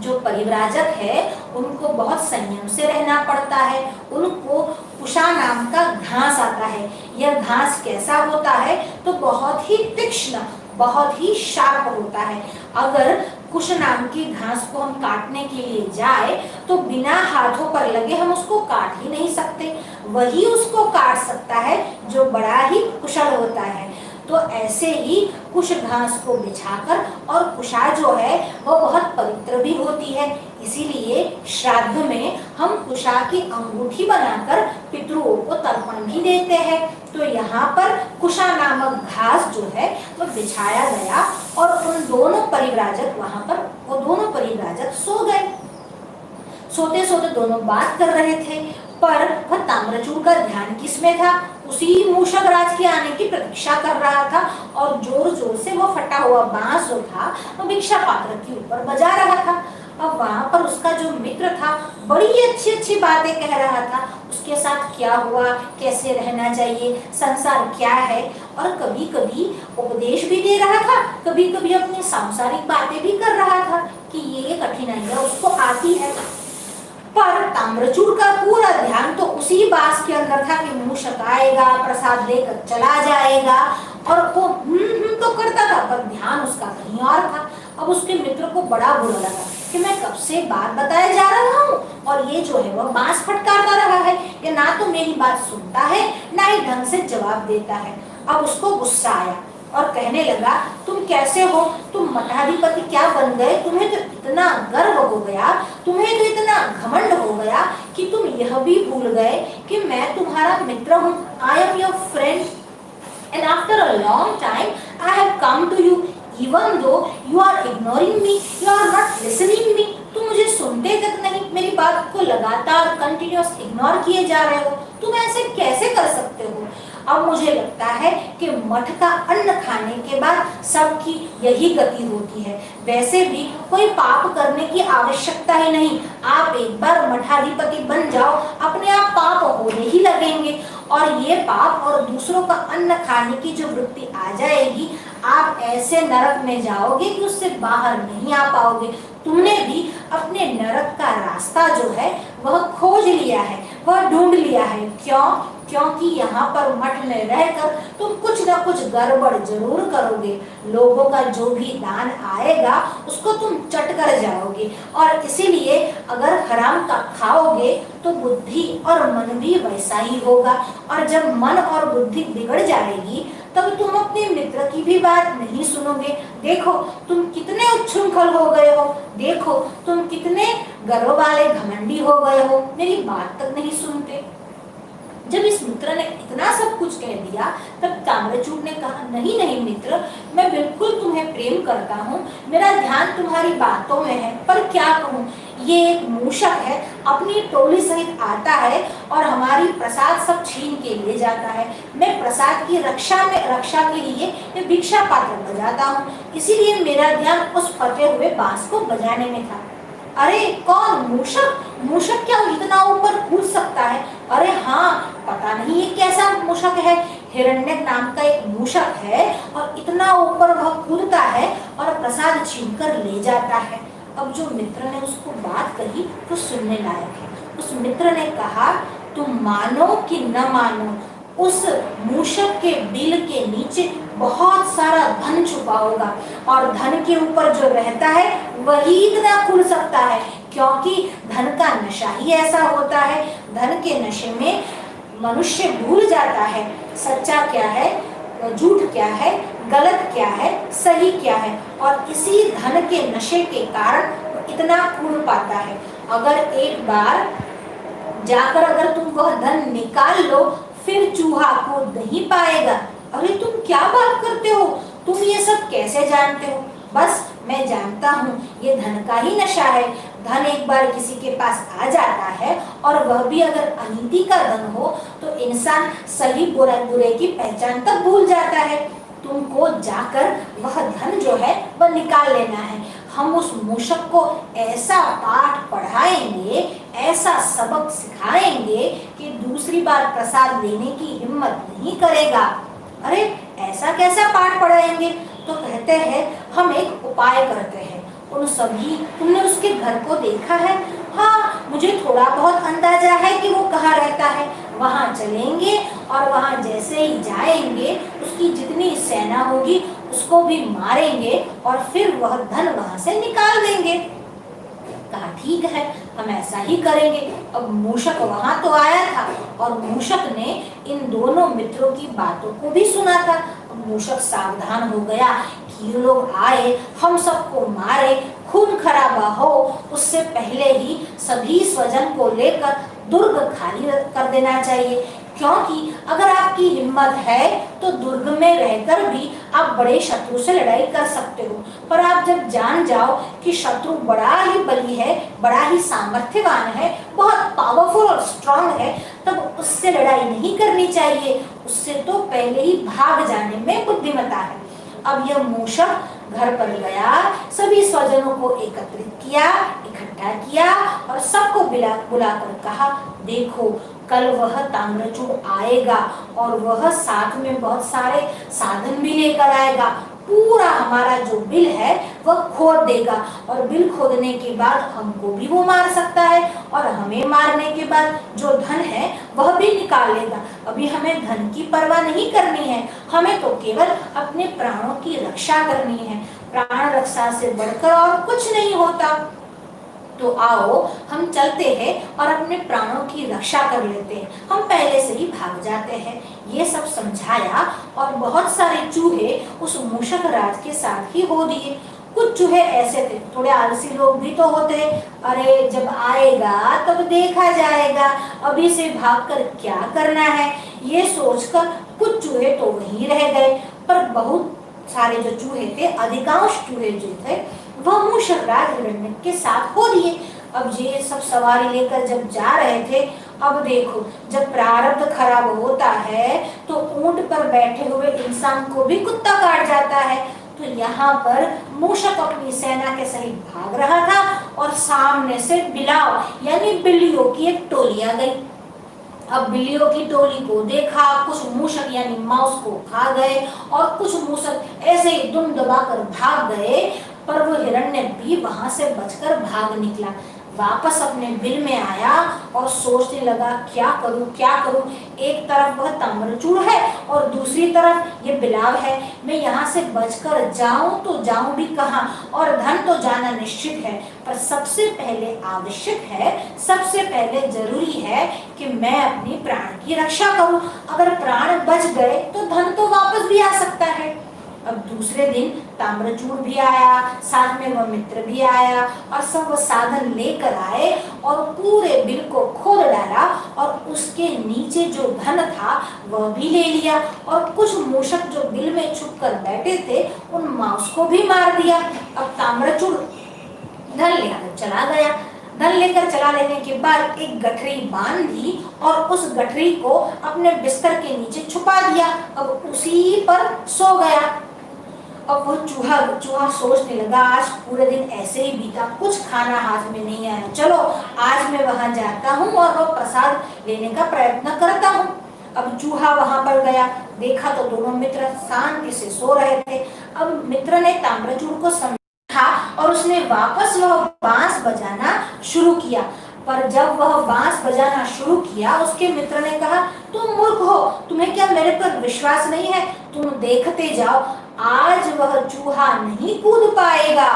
जो परिव्राजक है उनको बहुत संयम से रहना पड़ता है। उनको कुशा नाम का घास आता है। यह घास कैसा होता है, तो बहुत ही तीक्ष्ण, बहुत ही शार्प होता है। अगर कुश नाम की घास को हम काटने के लिए जाए तो बिना हाथों पर लगे हम उसको काट ही नहीं सकते। वही उसको काट सकता है जो बड़ा ही कुशल होता है। तो ऐसे ही कुश घास को बिछाकर, और कुशा जो है वो बहुत पवित्र भी होती है, इसीलिए श्राद्ध में हम कुशा की अंगूठी बनाकर पितरों को तर्पण भी देते हैं। तो यहाँ पर कुशा नामक घास जो है वो बिछाया गया और उन दोनों परिव्राजक वहां पर, वो दोनों परिव्राजक सो गए। सोते सोते दोनों बात कर रहे थे, पर वह ताम्रचूड़ का ध्यान किसमें था, उसी मूषक राज के आने की प्रतीक्षा कर रहा था और जोर जोर से वो फटा हुआ बांस जो था वो भिक्षा पात्र के ऊपर बजा रहा था। अब वहां पर उसका जो मित्र था बड़ी अच्छी अच्छी बातें कह रहा था, उसके साथ क्या हुआ, कैसे रहना चाहिए, संसार क्या है, और कभी कभी उपदेश भी दे रहा था, कभी कभी अपनी सांसारिक बातें भी कर रहा था कि ये कठिनाइयां उसको आती है। पर ताम्रचूड़ का पूरा ध्यान तो उसी बांस के अंदर था कि मूषक आएगा, प्रसाद लेकर चला जाएगा, और वो तो करता था, पर ध्यान उसका कहीं और था। अब उसके मित्र को बड़ा बुरा लगा कि मैं कब से बात बताए जा रहा हूँ और ये जो है वह बांस फटकारता रहा है, ये ना तो मेरी बात सुनता है ना ही ढंग से जवाब देता है। अब उसको गुस्सा आया और कहने लगा, तुम कैसे हो, तुम मठाधिपति क्या बन गए, तुम्हें तो इतना गर्व हो गया, तुम्हें तो इतना घमंड हो गया कि तुम यह भी भूल गए कि मैं तुम्हारा मित्र हूँ। I am your friend and after a long time I have come to you, even though you are ignoring me, you are not listening me. तुम मुझे सुनते तक नहीं, मेरी बात को लगातार कंटिन्यूअस इग्नोर किए जा रहे हो, तुम ऐसे कैसे कर सकते हो। अब मुझे लगता है कि मठ का अन्न खाने के बाद सबकी यही गति होती है। वैसे भी कोई पाप करने की आवश्यकता ही नहीं, आप एक बार मठाधिपति बन जाओ, अपने आप पाप होने ही लगेंगे, और ये पाप और दूसरों का अन्न खाने की जो वृत्ति आ जाएगी, आप ऐसे नरक में जाओगे कि उससे बाहर नहीं आ पाओगे। तुमने भी अपने नरक का रास्ता जो है वह खोज लिया है, वह ढूंढ लिया है। क्यों? क्योंकि यहाँ पर मठ में रहकर तुम कुछ न कुछ गड़बड़ जरूर करोगे। लोगों का जो भी दान आएगा उसको तुम चट कर जाओगे, और इसीलिए अगर हराम का खाओगे तो बुद्धि और मन भी वैसा ही होगा, और जब मन और बुद्धि बिगड़ जाएगी तब तुम अपने मित्र की भी बात नहीं सुनोगे। देखो तुम कितने उच्छृंखल हो गए हो, देखो तुम कितने गर्व वाले घमंडी हो गए हो, मेरी बात तक नहीं सुनते। जब इस मित्र ने इतना सब कुछ कह दिया तब ताम्रचूड़ ने कहा, नहीं नहीं मित्र, मैं बिल्कुल तुम्हें प्रेम करता हूँ, मेरा ध्यान तुम्हारी बातों में है, पर क्या कहूँ, ये एक मूषक है, अपनी टोली सहित आता है और हमारी प्रसाद सब छीन के ले जाता है। मैं प्रसाद की रक्षा के लिए मैं भिक्षा पात्र बजाता हूँ, इसीलिए मेरा ध्यान उस फटे हुए बांस को बजाने में था। अरे कौन? मूषक? मूषक क्या इतना ऊपर कूद सकता है? अरे हाँ, पता नहीं ये कैसा मूषक है। हिरण्यक नाम का एक मूषक है और इतना ऊपर वह कूदता है और प्रसाद छीनकर ले जाता है। अब जो मित्र ने उसको बात कही वो सुनने लायक है। उस मित्र ने कहा, तुम मानो कि न मानो, उस मूषक के बिल के नीचे बहुत सारा धन छुपा होगा और धन के ऊपर जो रहता है वही इतना खुल सकता है, क्योंकि धन का नशा ही ऐसा होता है। धन के नशे में मनुष्य भूल जाता है सच्चा क्या है, झूठ क्या है, गलत क्या है, सही क्या है, और इसी धन के नशे के कारण इतना कूद पाता है। अगर एक बार जाकर अगर तुम वह धन निकाल लो, फिर चूहा कूद नहीं पाएगा। अरे तुम क्या बात करते हो? तुम ये सब कैसे जानते हो? बस मैं जानता हूँ, ये धन का ही नशा है। धन एक बार किसी के पास आ जाता है और वह भी अगर अनीति का धन हो तो इंसान सही बुरे की पहचान तक भूल जाता है। तुमको जाकर वह धन जो है वह निकाल लेना है। हम उस मूषक को ऐसा पाठ पढ़ाएंगे, ऐसा सबक सिखाएंगे कि दूसरी बार प्रसाद लेने की हिम्मत नहीं करेगा। अरे ऐसा कैसा पाठ पढ़ाएंगे? तो कहते हैं हम एक उपाय करते हैं। उन सभी, तुमने उसके घर को देखा है? हाँ, मुझे थोड़ा बहुत अंदाजा है कि वो कहाँ रहता है। वहाँ चलेंगे और वहाँ जैसे ही जाएंगे उसकी जितनी सेना होगी उसको भी मारेंगे और फिर वह धन वहाँ से निकाल देंगे। कहा ठीक है, हम ऐसा ही करेंगे। अब मूषक वहां तो आया था और मूषक ने इन दोनों मित्रों की बातों को भी सुना था। अब मूषक सावधान हो गया कि ये लोग आए, हम सबको मारे, खून खराबा हो, उससे पहले ही सभी स्वजन को लेकर दुर्ग खाली कर देना चाहिए। क्योंकि अगर आपकी हिम्मत है तो दुर्ग में रहकर भी आप बड़े शत्रु से लड़ाई कर सकते हो, पर आप जब जान जाओ कि शत्रु बड़ा ही बली है, बड़ा ही सामर्थ्यवान है, बहुत पावरफुल और स्ट्रांग है, तब उससे लड़ाई नहीं करनी चाहिए। उससे तो पहले ही भाग जाने में बुद्धिमता है। अब यह मूषक घर पर गया, सभी स्वजनों को एकत्रित किया, इकट्ठा किया और सबको बुलाकर कहा, देखो कल वह ताम्रचूड़ आएगा और वह साथ में बहुत सारे साधन भी लेकर आएगा। पूरा हमारा जो बिल है वह खोद देगा और बिल खोदने के बाद हमको भी वो मार सकता है और हमें मारने के बाद जो धन है वह भी निकाल लेगा। अभी हमें धन की परवाह नहीं करनी है, हमें तो केवल अपने प्राणों की रक्षा करनी है। प्राण रक्षा से बढ़कर और कुछ नहीं होता। तो आओ हम चलते हैं और अपने प्राणों की रक्षा कर लेते हैं, हम पहले से ही भाग जाते हैं। ये सब समझाया और बहुत सारे चूहे उस मूषक राज के साथ ही हो दिए। कुछ चूहे ऐसे थे, थोड़े आलसी लोग भी तो होते हैं, अरे जब आएगा तब देखा जाएगा, अभी से भागकर क्या करना है, ये सोचकर कुछ चूहे तो वहीं रह गए। पर बहुत सारे जो चूहे थे, अधिकांश चूहे जो थे वह मूषक राज हिरण्यक के साथ हो दिए। अब ये सब सवारी लेकर जब जा रहे थे, अब देखो जब प्रारब्ध खराब होता है तो ऊंट पर बैठे हुए इंसान को भी कुत्ता काट जाता है। तो यहाँ पर मूषक अपनी सेना के सहित भाग रहा था और सामने से बिलाव यानी बिल्लियों की एक टोली आ गई। अब बिल्लियों की टोली को देखा, कुछ मूषक यानी माउस को खा गए और कुछ मूषक ऐसे ही दुम दबाकर भाग गए, पर वो हिरण्यक भी वहां से बचकर भाग निकला। वापस अपने बिल में आया और सोचने लगा क्या करूं। एक तरफ वह ताम्रचूड़ है और दूसरी तरफ ये बिलाव है, मैं यहाँ से बचकर जाऊं तो जाऊं भी कहाँ, और धन तो जाना निश्चित है, पर सबसे पहले आवश्यक है, सबसे पहले जरूरी है कि मैं अपनी प्राण की रक्षा करूं। अगर प्राण बच गए तो धन तो वापस भी आ सकता है। अब दूसरे दिन ताम्रचूड़ भी आया, साथ में वह मित्र भी आया और सब साधन लेकर आए और पूरे बिल को खोद डाला और उसके नीचे जो धन था वह भी ले लिया और कुछ मूषक जो बिल में छुपकर बैठे थे उन माउस को भी मार दिया। अब ताम्रचूड़ धन लेकर चला गया। धन लेकर चला लेने के बाद एक गठरी बांध दी और उस गठरी को अपने बिस्तर के नीचे छुपा दिया। अब उसी पर सो गया। अब वो चूहा सोचने लगा, आज पूरे दिन ऐसे ही बीता, कुछ खाना हाथ में नहीं आया, चलो आज मैं वहां जाता हूँ और वो प्रसाद लेने का प्रयत्न करता हूँ। अब चूहा वहां पर गया, देखा तो दोनों मित्र शांति से सो रहे थे। अब मित्र ने ताम्रचूड़ को समझा और उसने वापस वह बांस बजाना शुरू किया। पर जब वह बांस बजाना शुरू किया, उसके मित्र ने कहा, तुम मूर्ख हो, तुम्हें क्या मेरे पर विश्वास नहीं है? तुम देखते जाओ, आज वह चूहा नहीं कूद पाएगा।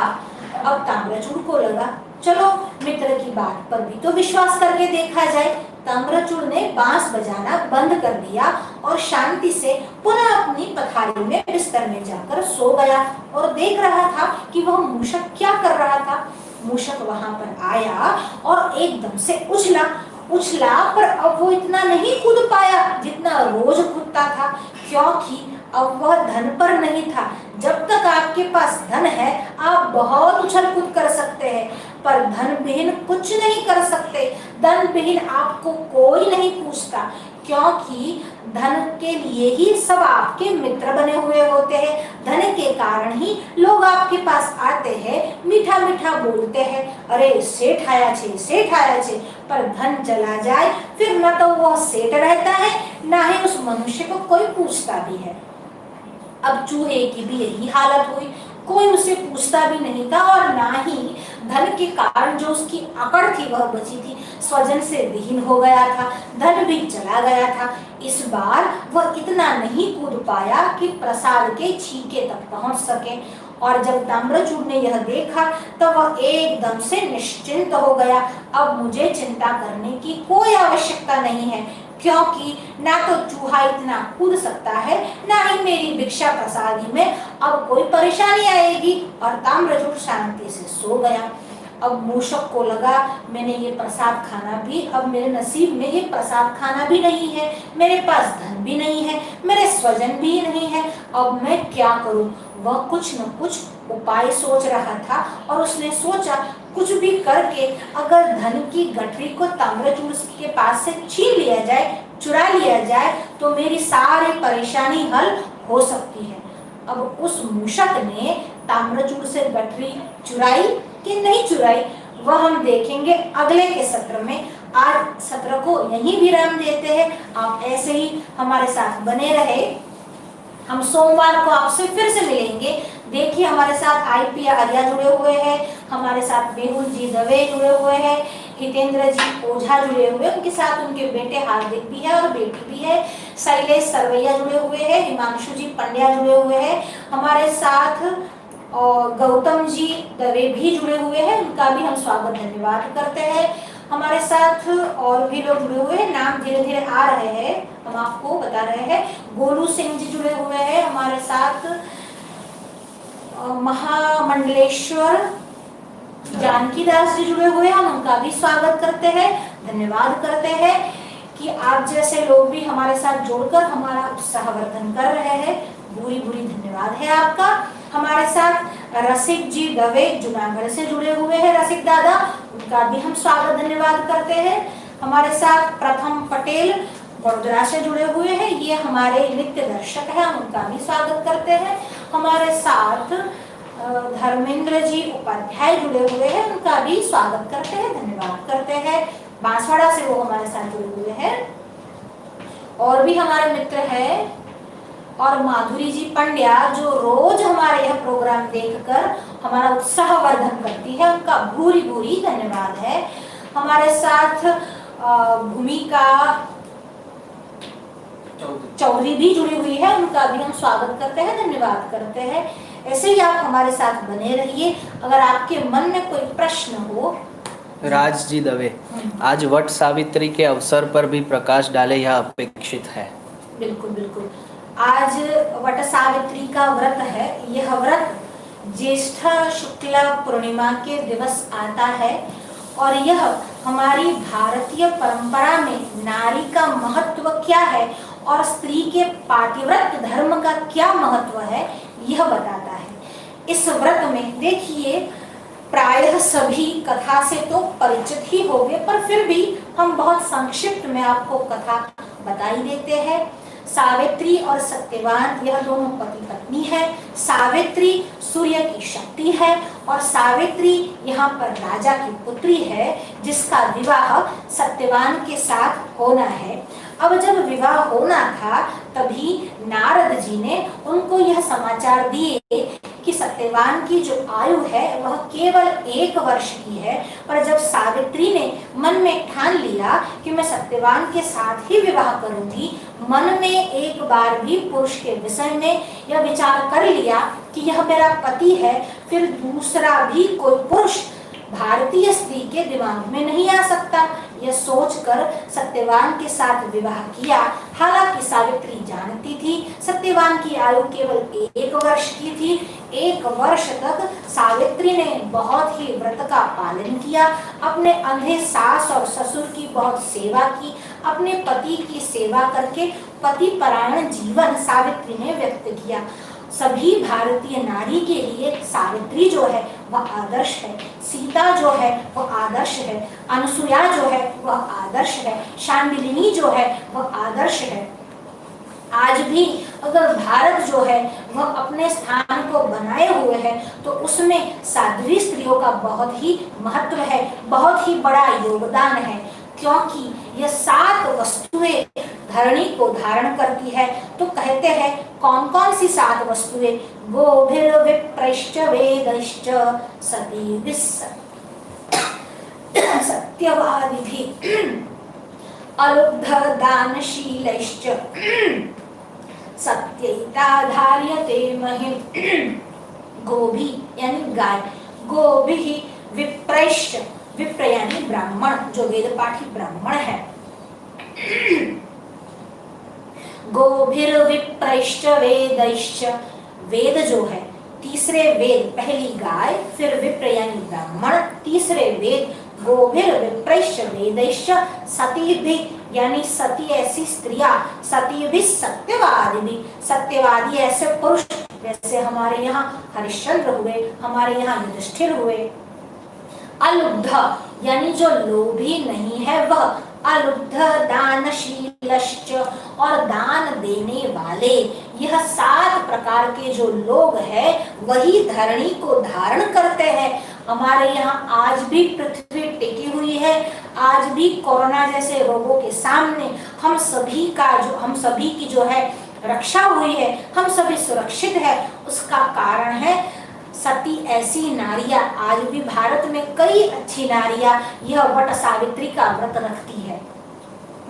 अब ताम्रचूड़ को लगा, चलो मित्र की बात पर भी तो विश्वास करके देखा जाए। ताम्रचूड़ ने बांस बजाना बंद कर दिया और शांति से पुनः अपनी पथारी में बिस्तर में जाकर सो गया और देख रहा था कि वह मूषक क्या कर रहा था। मूषक वहां पर आया और एकदम से उछला पर अब वो इतना नहीं कूद पाया जितना रोज कूदता था, क्योंकि अब वह धन पर नहीं था। जब तक आपके पास धन है आप बहुत उछल कूद कर सकते हैं, पर धन विहीन कुछ नहीं कर सकते। धन विहीन आपको कोई नहीं पूछता, क्योंकि धन के लिए ही सब आपके मित्र बने हुए होते हैं। धन के कारण ही लोग आपके पास आते हैं, मीठा मीठा बोलते हैं, अरे सेठ आया छे। पर धन चला जाए फिर न तो वह सेठ रहता है, ना ही उस मनुष्य को कोई पूछता भी है। अब चूहे की भी यही हालत हुई, कोई उसे पूछता भी नहीं था और ना ही धन के कारण जो उसकी अकड़ थी वह बची थी। स्वजन से विहीन हो गया था, धन भी चला गया था। इस बार वह इतना नहीं कूद पाया कि प्रसाद के छीके तक पहुंच सके। और जब ताम्रचूड़ ने यह देखा तब वह एकदम से निश्चिंत हो गया। अब मुझे चिंता करने की कोई आवश्यकता नहीं है, क्योंकि ना तो चूहा इतना कूद सकता है, ना ही मेरी भिक्षा प्रसादी में अब कोई परेशानी आएगी। और ताम्रचूड़ शांति से सो गया। अब मूषक को लगा, मैंने ये प्रसाद खाना भी, अब मेरे नसीब में ये प्रसाद खाना भी नहीं है, मेरे पास धन भी नहीं है, मेरे स्वजन भी नहीं है, अब मैं क्या करूं? वह कुछ न कुछ उपाय सोच रहा था और उसने सोचा, कुछ भी करके अगर धन की गठरी को ताम्रचूड़ के पास से छीन लिया जाए, चुरा लिया जाए, तो मेरी सारी परेशानी हल हो सकती है। अब उस मूषक ने ताम्रचूड़ से गठरी चुराई कि नहीं चुराई, वह हम देखेंगे अगले के सत्र में। आज सत्र को यहीं विराम देते हैं। आप ऐसे ही हमारे साथ बने रहे। हम सोमवार को आपसे फिर से मिलेंगे। देखिए हमारे साथ आईपी आर्या जुड़े हुए हैं, हमारे साथ मेहुल जी दवे जुड़े हुए हैं, हितेंद्र जी ओझा जुड़े हुए हैं, उनके साथ उनके बेटे हार्दिक भी है और बेटी भी है, शैलेश सरवैया जुड़े हुए हैं, हिमांशु जी पंड्या जुड़े हुए हैं, हमारे साथ और गौतम जी दवे भी जुड़े हुए हैं, उनका भी हम स्वागत धन्यवाद करते हैं। हमारे साथ और भी लोग जुड़े हुए हैं, नाम धीरे धीरे आ रहे हैं, हम आपको बता रहे हैं। गोलू सिंह जी जुड़े हुए हैं हमारे साथ, महामंडलेश्वर जानकी दास जी जुड़े हुए हैं, हम उनका भी स्वागत करते हैं, धन्यवाद करते हैं कि आप जैसे लोग भी हमारे साथ जोड़कर हमारा उत्साहवर्धन कर रहे हैं। बुरी धन्यवाद है आपका। हमारे साथ रसिक जी दवे जूनागढ़ से जुड़े हुए हैं, रसिक दादा, उनका भी हम स्वागत धन्यवाद करते हैं। हमारे साथ प्रथम पटेल वडोदरा से जुड़े हुए हैं, ये हमारे नित्य दर्शक हैं, हम उनका भी स्वागत करते हैं। हमारे साथ धर्मेंद्र जी उपाध्याय जुड़े हुए हैं, उनका भी स्वागत करते हैं, धन्यवाद करते हैं। बांसवाड़ा से वो हमारे साथ जुड़े हुए हैं। और भी हमारे मित्र हैं, और माधुरी जी पंड्या जो रोज हमारे यह प्रोग्राम देखकर हमारा उत्साह वर्धन करती है, उनका भूरी धन्यवाद है। हमारे साथ भूमिका चौधरी भी जुड़ी हुई है, उनका भी हम स्वागत करते हैं, धन्यवाद करते हैं। ऐसे ही आप हमारे साथ बने रहिए। अगर आपके मन में कोई प्रश्न हो। राज जी दवे, आज वट सावित्री के अवसर पर भी प्रकाश डाले, यह अपेक्षित है। बिल्कुल। आज वट सावित्री का व्रत है। यह व्रत ज्येष्ठ शुक्ल पूर्णिमा के दिवस आता है और यह हमारी भारतीय परंपरा में नारी का महत्व क्या है और स्त्री के पातिव्रत धर्म का क्या महत्व है, यह बताता है। इस व्रत में देखिए प्रायः सभी कथा से तो परिचित ही होंगे, पर फिर भी हम बहुत संक्षिप्त में आपको कथा बताई देते हैं। सावित्री और सत्यवान यह दोनों पति पत्नी है। सावित्री सूर्य की शक्ति है और सावित्री यहाँ पर राजा की पुत्री है जिसका विवाह सत्यवान के साथ होना है। अब जब विवाह होना था तभी नारद जी ने उनको यह समाचार दिए कि सत्यवान की जो आयु है वह केवल 1 वर्ष की है। पर जब सावित्री ने मन में ठान लिया कि मैं सत्यवान के साथ ही विवाह करूंगी, मन में एक बार भी पुरुष के विषय में यह विचार कर लिया कि यह मेरा पति है, फिर दूसरा भी कोई पुरुष भारतीय स्त्री के दिमाग में नहीं आ सकता। यह सोचकर सत्यवान के साथ विवाह किया। हालांकि सावित्री जानती थी सत्यवान की आयु केवल 1 वर्ष की थी। 1 वर्ष तक सावित्री ने बहुत ही व्रत का पालन किया, अपने अंधे सास और ससुर की बहुत सेवा की, अपने पति की सेवा करके पति परायण जीवन सावित्री ने व्यक्त किया। सभी भारतीय नारी के लिए सावित्री जो है वह आदर्श है, सीता जो है वह आदर्श है, अनुसुया जो है वह आदर्श है, शांडिलिनी जो है वह आदर्श है। आज भी अगर भारत जो है वह अपने स्थान को बनाए हुए है तो उसमें साध्वी स्त्रियों का बहुत ही महत्व है, बहुत ही बड़ा योगदान है, क्योंकि यह 7 वस्तुएं धरणी को धारण करती है। तो कहते हैं कौन कौन सी 7 वस्तुएं? गोभिर विप्रश्च वेदैश्च सती सत्यवादिभिः अलुब्ध दानशीलैश्च सत्यैता धार्यते महिम्। गोभी यानी गाय, गोभिः विप्रश्च, विप्र यानी ब्राह्मण, जो वेद पाठी ब्राह्मण है। गोभिर विप्रश्च वेदैश्च, वेद जो है, तीसरे वेद, पहली गाय, फिर विप्र यानी ब्राह्मण, तीसरे वेद, गोभिर विप्रश्च वेदैश्च सतीभिः यानी सती ऐसी स्त्रियां, सतीभिः सत्यवादिभिः, सत्यवादी ऐसे पुरुष, जैसे हमारे यहाँ हरिश्चंद्र हुए, हमारे यहाँ युधिष्ठिर हुए। अलुब्ध यानी जो लोभी नहीं है वह, अलुब्ध दानशीलश्च, और दान देने वाले। यह 7 प्रकार के जो लोग हैं वही धरणी को धारण करते हैं। हमारे यहाँ आज भी पृथ्वी टिकी हुई है, आज भी कोरोना जैसे रोगों के सामने हम सभी की जो है रक्षा हुई है, हम सभी सुरक्षित है। उसका कारण है सती ऐसी नारियां। आज भी भारत में कई अच्छी नारियां यह वट सावित्री का व्रत रखती है।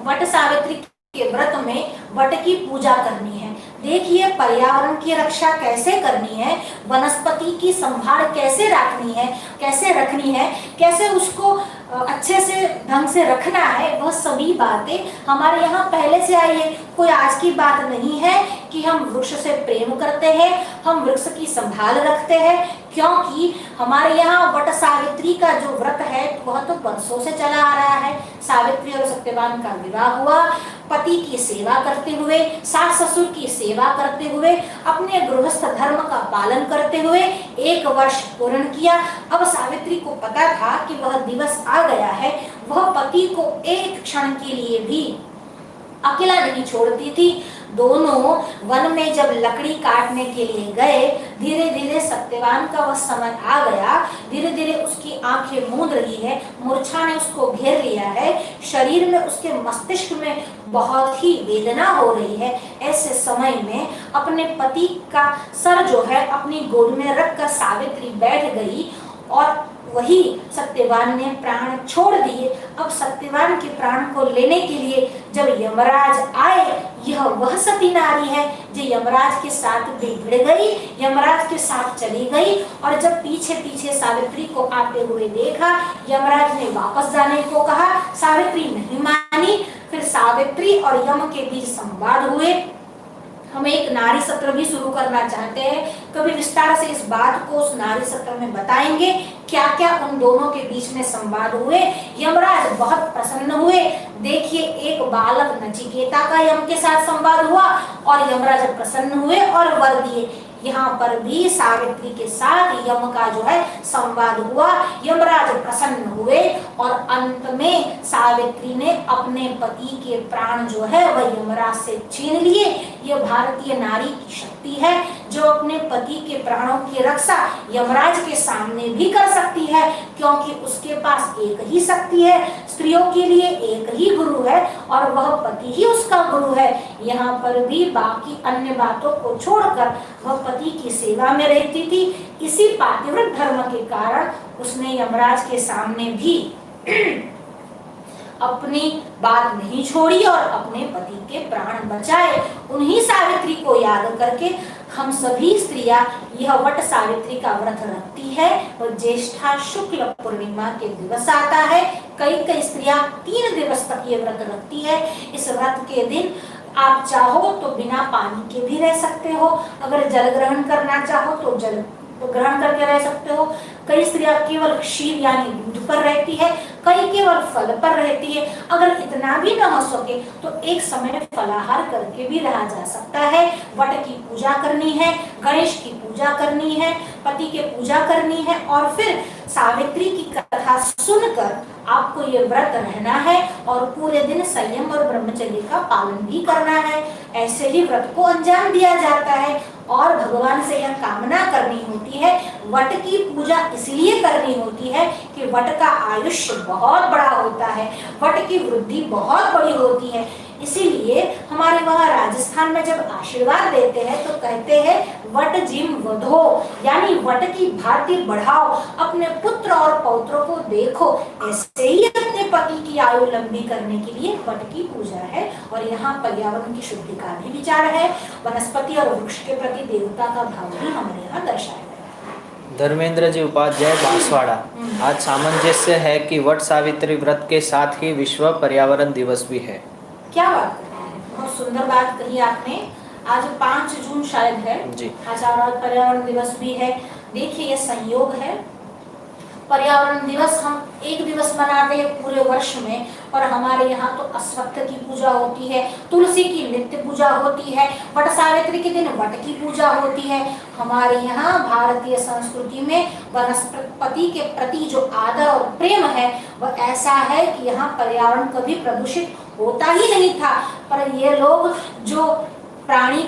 वट सावित्री के व्रत में वट की पूजा करनी है। देखिए पर्यावरण की रक्षा कैसे करनी है, वनस्पति की संभाल कैसे रखनी है, कैसे उसको अच्छे से ढंग से रखना है, वह सभी बातें हमारे यहाँ पहले से आई है। कोई आज की बात नहीं है कि हम वृक्ष से प्रेम करते हैं, हम वृक्ष की संभाल रखते हैं, क्योंकि हमारे यहाँ वट सावित्री का जो व्रत है वह तो वर्षों से चला आ रहा है। सावित्री और सत्यवान का विवाह हुआ, पति की सेवा करते हुए, सास ससुर की सेवा करते हुए, अपने गृहस्थ धर्म का पालन करते हुए 1 वर्ष पूर्ण किया। अब सावित्री को पता था कि वह दिवस आ गया है, वह पति को एक क्षण के लिए भी अकेला नहीं छोड़ती थी। दोनों वन में जब लकड़ी काटने के लिए गए, धीरे धीरे सत्यवान का वह समय आ गया, धीरे धीरे उसकी आंखें मूंद रही है, मूर्छा ने उसको घेर लिया है, शरीर में उसके मस्तिष्क में बहुत ही वेदना हो रही है। ऐसे समय में अपने पति का सर जो है अपनी गोद में रखकर सावित्री बैठ गई और वही सत्यवान ने प्राण छोड़ दिए। अब सत्यवान के प्राण को लेने के लिए जब यमराज आए, यह वह सती नारी है जो यमराज के साथ बिगड़ गई, यमराज के साथ चली गई। और जब पीछे पीछे सावित्री को आते हुए देखा, यमराज ने वापस जाने को कहा, सावित्री नहीं मानी। फिर सावित्री और यम के बीच संवाद हुए। हम एक नारी सत्र भी शुरू करना चाहते हैं, कभी विस्तार से इस बात को उस नारी सत्र में बताएंगे, क्या क्या उन दोनों के बीच में संवाद हुए। यमराज बहुत प्रसन्न हुए। देखिए एक बालक नचिकेता का यम के साथ संवाद हुआ और यमराज प्रसन्न हुए और वर दिए। यहाँ पर भी सावित्री के साथ यम का जो है संवाद हुआ। यमराज प्रसन्न हुए और अंत में सावित्री ने अपने पति के प्राण जो है वह यमराज से छीन लिए। यह भारतीय नारी की शक्ति है जो अपने पति के प्राणों की रक्षा यमराज के सामने भी कर सकती है, क्योंकि उसके पास एक ही शक्ति है। स्त्रियों के लिए एक ही गुरु है और वह पति ही उसका गुरु है। यहाँ पर भी बाकी अन्य बातों को छोड़कर वह पति की सेवा में रहती थी। इसी पातिव्रत धर्म के कारण उसने यमराज के सामने भी अपनी बात नहीं छोड़ी और अपने पति के प्राण बचाए। उन्हीं सावित्री को याद करके हम सभी स्त्रियां यह वट सावित्री का व्रत रखती है और ज्येष्ठा शुक्ल पूर्णिमा के दिवस आता है। कई स्त्रियां 3 दिवस तक ये व्रत रखती है। इस व्रत के दिन आप चाहो तो बिना पानी के भी रह सकते हो, अगर जल ग्रहण करना चाहो तो जल ग्रहण करके रह सकते हो। कई स्त्रियां केवल क्षीर यानी दूध पर रहती है, कई केवल फल पर रहती है। अगर इतना भी न हो सके तो एक समय फलाहार करके भी रहा जा सकता है। वट की पूजा करनी है, गणेश की पूजा करनी है, पति के पूजा करनी है और फिर सावित्री की कथा सुनकर आपको ये व्रत रहना है और पूरे दिन संयम और ब्रह्मचर्य का पालन भी करना है। ऐसे ही व्रत को अंजाम दिया जाता है और भगवान से यह कामना करनी होती है। वट की पूजा इसलिए करनी होती है कि वट का आयुष्य बहुत बड़ा होता है, वट की वृद्धि बहुत बड़ी होती है। इसीलिए हमारे वहाँ राजस्थान में जब आशीर्वाद देते हैं तो कहते हैं वट जिम वधो, यानी वट की भांति बढ़ाओ, अपने पुत्र और पौत्रों को देखो। ऐसे ही अपने पति की आयु लंबी करने के लिए वट की पूजा है। और यहाँ पर्यावरण की शुद्धि का भी विचार है। वनस्पति और वृक्ष के प्रति देवता का भाव भी हमारे यहाँ दर्शाया गया है। धर्मेंद्र जी उपाध्याय बांसवाड़ा, आज सामंजस्य है कि वट सावित्री व्रत के साथ ही विश्व पर्यावरण दिवस भी है। क्या बात कर रहे हैं, बहुत सुंदर बात कही आपने। आज 5 जून शायद है जी। आज और पर्यावरण दिवस भी है। देखिए ये संयोग है, पर्यावरण दिवस हम एक दिवस मनाते हैं पूरे वर्ष में, और हमारे यहाँ तो अश्वत्थ की पूजा होती है, तुलसी की नित्य पूजा होती है, वट सावित्री के दिन वट की पूजा होती है। हमारे यहाँ भारतीय संस्कृति में वनस्पति के प्रति जो आदर और प्रेम है वह ऐसा है कि यहाँ पर्यावरण कभी प्रदूषित होता ही नहीं था। पर ये लोग जो प्राणी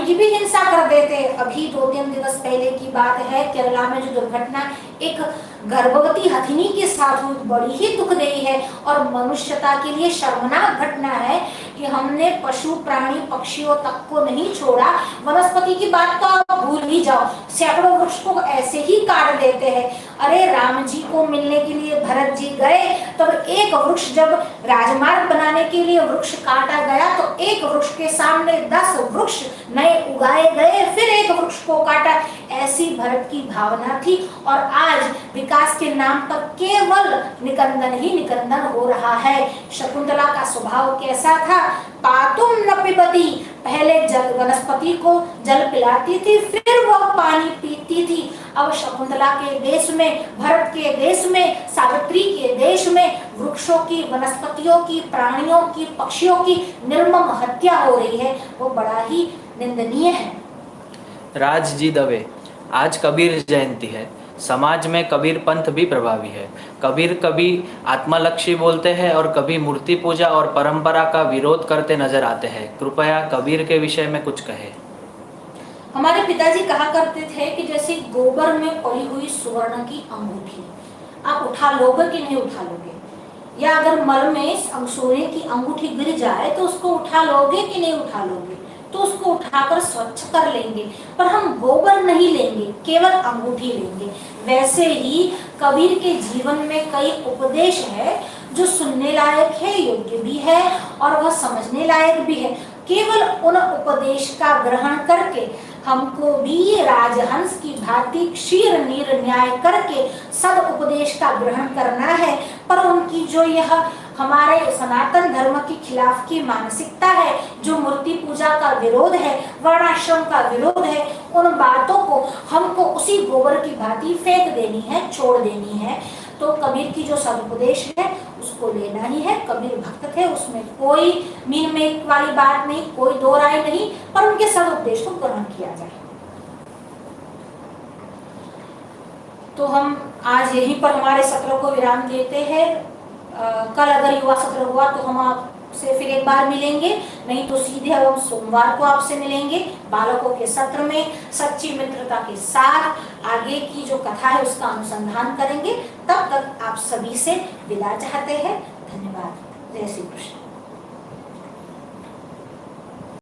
की भी हिंसा कर देते। अभी 2-3 दिवस पहले की बात है, केरला में जो दुर्घटना एक गर्भवती हथिनी के साथ हुई, बड़ी ही दुखदायी है और मनुष्यता के लिए शर्मनाक घटना है कि हमने पशु प्राणी पक्षियों तक को नहीं छोड़ा। वनस्पति की बात तो आप भूल ही जाओ, सैकड़ों वृक्ष को ऐसे ही काट देते हैं। अरे राम जी को मिलने के लिए भरत जी गए, तब एक वृक्ष जब राजमार्ग बनाने के लिए वृक्ष काटा गया तो एक वृक्ष के सामने 10 वृक्ष नए उगाए गए, फिर एक वृक्ष को काटा। ऐसी भरत की भावना थी और आज विकास के नाम पर केवल निकंदन ही निकंदन हो रहा है। शकुंतला का स्वभाव कैसा था? पातुम न पिबती, पहले जल वनस्पति को जल पिलाती थी, फिर वह पानी पीती थी। अब शकुंतला के देश में, भरत के देश में, सावित्री के देश में वृक्षों की, वनस्पतियों की, प्राणियों की, पक्षियों की निर्मम हत्या हो रही है। वो बड़ा ही निंदनीय है। राज जी दवे, आज कबीर जयंती है। समाज में कबीर पंथ भी प्रभावी है। कबीर कभी आत्मलक्षी बोलते हैं और कभी मूर्ति पूजा और परंपरा का विरोध करते नजर आते हैं। कृपया कबीर के विषय में कुछ कहें। हमारे पिताजी कहा करते थे कि जैसे गोबर में पड़ी हुई सुवर्ण की अंगूठी, आप उठा लोगे कि नहीं उठा लोगे, या अगर मल में सोने की अंगूठी गिर जाए तो उसको उठा लोगे कि नहीं उठा लोगे, तो उसको उठाकर स्वच्छ कर लेंगे, पर हम गोबर नहीं लेंगे, केवल अंगूठी लेंगे। वैसे ही कबीर के जीवन में कई उपदेश है जो सुनने लायक है, योग्य भी है और वह समझने लायक भी है। केवल उन उपदेश का ग्रहण करके हमको भी राजहंस की भांति क्षीर नीर न्याय करके सद उपदेश का ग्रहण करना है। पर उनकी जो यह हमारे सनातन धर्म के खिलाफ की मानसिकता है, जो मूर्ति पूजा का विरोध है, वर्णाश्रम का विरोध है, उन बातों को हमको उसी गोबर की भांति फेंक देनी है, छोड़ देनी है। तो कबीर की जो सदुपदेश है उसको लेना ही है। कबीर भक्त थे, उसमें कोई मीन में वाली बात नहीं, कोई दो राय नहीं, पर उनके सदुपदेश को ग्रहण किया जाए। तो हम आज यहीं पर हमारे सत्र को विराम देते हैं। कल अगर युवा सत्र हुआ तो हम आपसे फिर एक बार मिलेंगे, नहीं तो सीधे हम सोमवार को आपसे मिलेंगे बालकों के सत्र में सच्ची मित्रता के साथ आगे की जो कथा है उसका अनुसंधान करेंगे। तब तक आप सभी से विदा चाहते हैं। धन्यवाद। जय श्री कृष्ण।